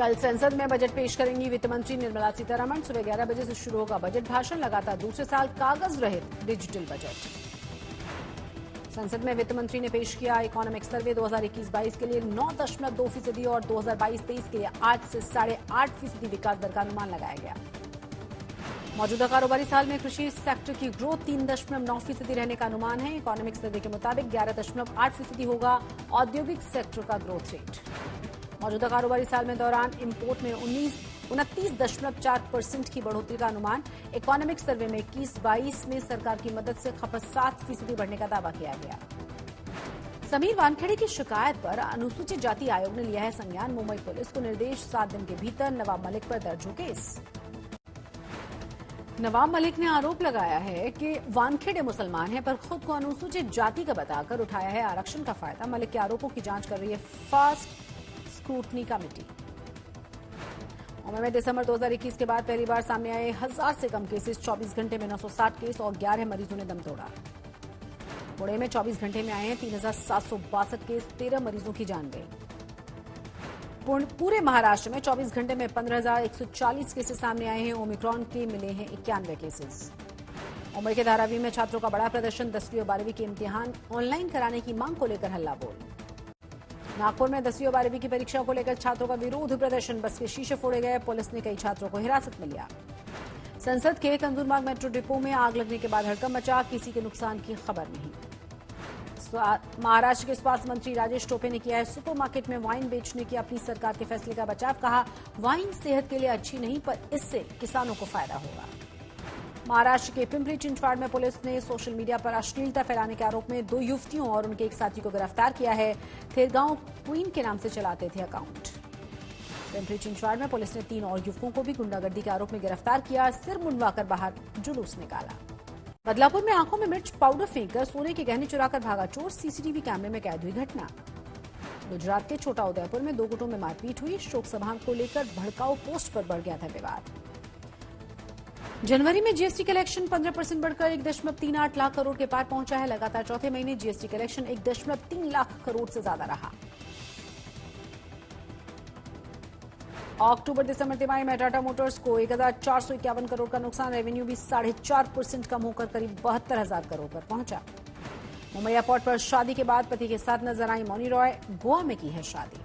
कल संसद में बजट पेश करेंगी वित्त मंत्री निर्मला सीतारमण। सुबह 11 बजे से शुरू होगा बजट भाषण। लगातार दूसरे साल कागज रहित डिजिटल बजट। संसद में वित्त मंत्री ने पेश किया इकोनॉमिक सर्वे 2021-22 के लिए 9.2% और 2022-23 के लिए 8 से 8.5% विकास दर का अनुमान लगाया गया। मौजूदा कारोबारी साल में कृषि सेक्टर की ग्रोथ 3.9% रहने का अनुमान है। इकोनॉमिक सर्वे के मुताबिक 11.8% होगा औद्योगिक सेक्टर का ग्रोथ रेट। मौजूदा कारोबारी साल में दौरान इंपोर्ट में 29.4% की बढ़ोतरी का अनुमान। इकोनॉमिक सर्वे में 21-22 में सरकार की मदद से खपत 7% बढ़ने का दावा किया गया। समीर वानखेड़े की शिकायत पर अनुसूचित जाति आयोग ने लिया है संज्ञान। मुंबई पुलिस को निर्देश, 7 दिन के भीतर नवाब मलिक पर दर्ज हो केस। नवाब मलिक ने आरोप लगाया है कि वानखेड़े मुसलमान है पर खुद को अनुसूचित जाति का बताकर उठाया है आरक्षण का फायदा। मलिक के आरोपों की जांच कर रही है फास्ट स्क्रूटनी कमेटी। मुंबई में दिसंबर 2021 के बाद पहली बार सामने आए 1000 से कम केसेस। 24 घंटे में 960 केस और 11 मरीजों ने दम तोड़ा। पुणे में 24 घंटे में आए हैं 3762 केस, 13 मरीजों की जान गई। पूरे महाराष्ट्र में 24 घंटे में 15,140 केसेस सामने आए हैं। ओमिक्रॉन के मिले हैं 91 केसेस। मुंबई के धारावी में छात्रों का बड़ा प्रदर्शन। 10वीं और 12वीं के इम्तिहान ऑनलाइन कराने की मांग को लेकर हल्ला बोल। नागपुर में 10वीं और 12वीं की परीक्षा को लेकर छात्रों का विरोध प्रदर्शन। बस के शीशे फोड़े गए। पुलिस ने कई छात्रों को हिरासत में लिया। संसद के कंजूरबाग मेट्रो डिपो में आग लगने के बाद हड़कंप मचा। किसी के नुकसान की खबर नहीं। महाराष्ट्र के स्वास्थ्य मंत्री राजेश टोपे ने किया है सुपरमार्केट में वाइन बेचने की अपनी सरकार के फैसले का बचाव। कहा, वाइन सेहत के लिए अच्छी नहीं पर इससे किसानों को फायदा होगा। महाराष्ट्र के पिंपरी चिंचवाड़ में पुलिस ने सोशल मीडिया पर अश्लीलता फैलाने के आरोप में 2 युवतियों और उनके एक साथी को गिरफ्तार किया है। थेरगांव क्वीन के नाम से चलाते थे अकाउंट। पिंपरी चिंचवाड़ में पुलिस ने 3 और युवकों को भी गुंडागर्दी के आरोप में गिरफ्तार किया। सिर मुंडवाकर बाहर जुलूस निकाला। बदलापुर में आंखों में मिर्च पाउडर फेंककर सोने के गहने चुराकर भागा चोर। सीसीटीवी कैमरे में कैद हुई घटना। गुजरात के छोटा उदयपुर में 2 गुटों में मारपीट हुई। शोक सभा को लेकर भड़काऊ पोस्ट पर बढ़ गया था विवाद। जनवरी में जीएसटी कलेक्शन 15% बढ़कर 1.38 लाख करोड़ के पार पहुंचा है। लगातार चौथे महीने जीएसटी कलेक्शन 1.3 लाख करोड़ से ज्यादा रहा। अक्टूबर दिसंबर तिमाही में टाटा मोटर्स को 1451 करोड़ का नुकसान। रेवेन्यू भी 4.5% कम होकर करीब 72,000 करोड़ पर पहुंचा। मुंबई एयरपोर्ट पर शादी के बाद पति के साथ नजर आई मौनी रॉय। गोवा में की है शादी।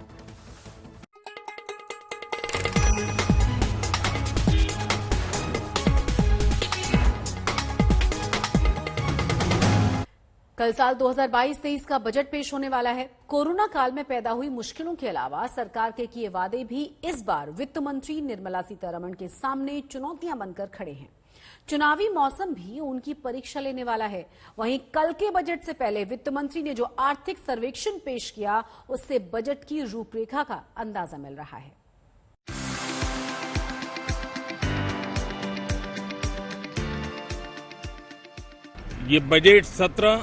कल साल 2022-23 का बजट पेश होने वाला है। कोरोना काल में पैदा हुई मुश्किलों के अलावा सरकार के किए वादे भी इस बार वित्त मंत्री निर्मला सीतारमण के सामने चुनौतियां बनकर खड़े हैं। चुनावी मौसम भी उनकी परीक्षा लेने वाला है। वहीं कल के बजट से पहले वित्त मंत्री ने जो आर्थिक सर्वेक्षण पेश किया उससे बजट की रूपरेखा का अंदाजा मिल रहा है। ये बजट सत्र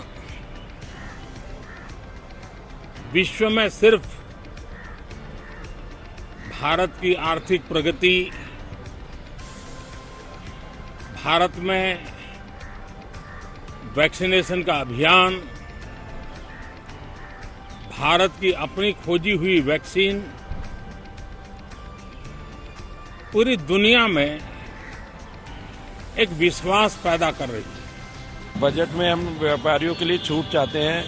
विश्व में सिर्फ भारत की आर्थिक प्रगति, भारत में वैक्सीनेशन का अभियान, भारत की अपनी खोजी हुई वैक्सीन पूरी दुनिया में एक विश्वास पैदा कर रही है। बजट में हम व्यापारियों के लिए छूट चाहते हैं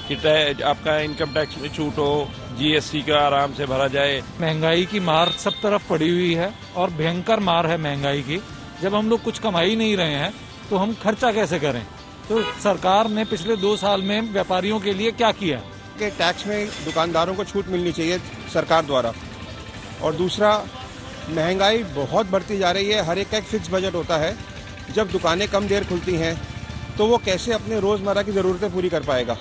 कि आपका इनकम टैक्स में छूट हो, जीएसटी का आराम से भरा जाए। महंगाई की मार सब तरफ पड़ी हुई है और भयंकर मार है महंगाई की। जब हम लोग कुछ कमा ही नहीं रहे हैं तो हम खर्चा कैसे करें? तो सरकार ने पिछले 2 साल में व्यापारियों के लिए क्या किया? कि टैक्स में दुकानदारों को छूट मिलनी चाहिए सरकार द्वारा। और दूसरा, महंगाई बहुत बढ़ती जा रही है। हर एक का एक फिक्स बजट होता है। जब दुकानें कम देर खुलती हैं तो वो कैसे अपने रोजमर्रा की जरूरतें पूरी कर पाएगा?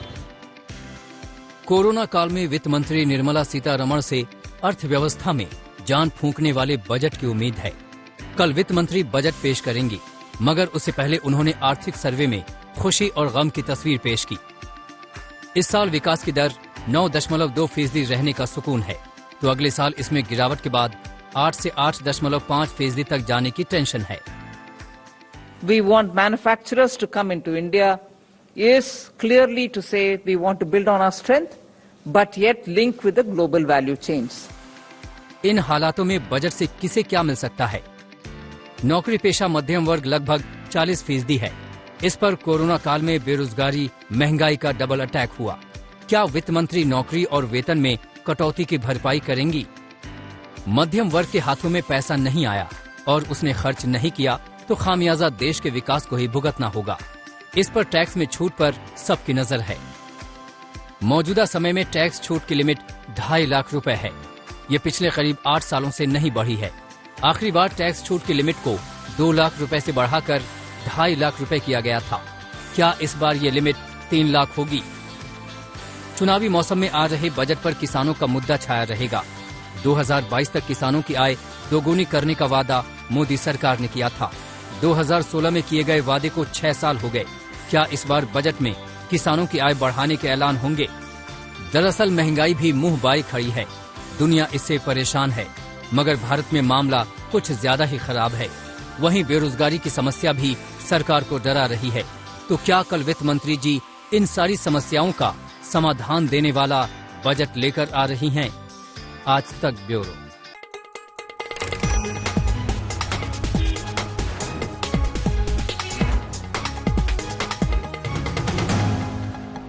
कोरोना काल में वित्त मंत्री निर्मला सीतारमण से अर्थव्यवस्था में जान फूंकने वाले बजट की उम्मीद है। कल वित्त मंत्री बजट पेश करेंगी, मगर उससे पहले उन्होंने आर्थिक सर्वे में खुशी और गम की तस्वीर पेश की। इस साल विकास की दर 9.2% रहने का सुकून है, तो अगले साल इसमें गिरावट के बाद 8 से 8.5% तक जाने की टेंशन है। We want manufacturers to come into India is clearly to say we want to build on our strength, but yet link with the global value chains. इन हालातों में बजट से किसे क्या मिल सकता है? नौकरी पेशा मध्यम वर्ग लगभग 40% है। इस पर कोरोना काल में बेरोजगारी, महंगाई का डबल अटैक हुआ। क्या वित्त मंत्री नौकरी और वेतन में कटौती की भरपाई करेंगी? मध्यम वर्ग के हाथों में पैसा नहीं आया और उसने खर्च नहीं किया तो खामियाजा देश के विकास को ही भुगतना होगा। इस पर टैक्स में छूट पर सबकी नजर है। मौजूदा समय में टैक्स छूट की लिमिट 2.5 लाख रुपए है। ये पिछले करीब 8 सालों से नहीं बढ़ी है। आखिरी बार टैक्स छूट की लिमिट को 2 लाख रुपए से बढ़ाकर 2.5 लाख रुपए किया गया था। क्या इस बार ये लिमिट 3 लाख होगी? चुनावी मौसम में आ रहे बजट पर किसानों का मुद्दा छाया रहेगा। 2022 तक किसानों की आय दोगुनी करने का वादा मोदी सरकार ने किया था। 2016 में किए गए वादे को 6 साल हो गए। क्या इस बार बजट में किसानों की आय बढ़ाने के ऐलान होंगे? दरअसल महंगाई भी मुंह बाई खड़ी है। दुनिया इससे परेशान है, मगर भारत में मामला कुछ ज्यादा ही खराब है। वहीं बेरोजगारी की समस्या भी सरकार को डरा रही है। तो क्या कल वित्त मंत्री जी इन सारी समस्याओं का समाधान देने वाला बजट लेकर आ रही हैं? आज तक ब्यूरो।